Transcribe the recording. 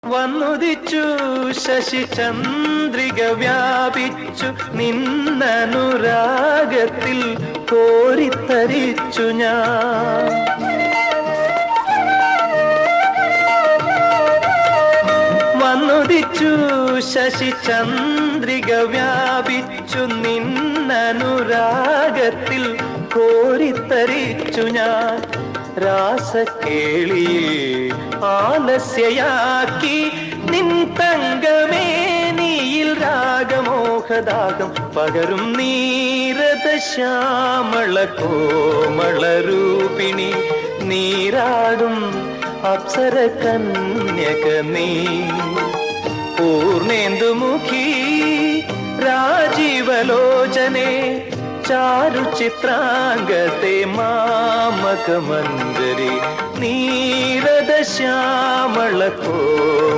വന്നുദിച്ചു ശശിചന്ദ്രിക വ്യാപിച്ചു നിന്നനുരാഗത്തിൽ കോരിത്തരിച്ചു ഞാൻ. വന്നുദിച്ചു ശശിചന്ദ്രിക വ്യാപിച്ചു നിന്നനുരാഗത്തിൽ കോരിത്തരിച്ചു ഞാൻ. രാസക്കേളിയിൽ ആലസ്യയാക്കി നിൻ തങ്കമേനിയിൽ രാഗമോഹദാഗം പകരും നീരദ ശ്യാമള കോമളരൂപിണി നീരാടും അപ്സര കന്യക നീ. പൂർണേന്ദുമുഖി രാജീവലോചനെ ചാരുചിത്രാംഗത്തെ മാമക മഞ്ജരി നീരദ ശ്യാമള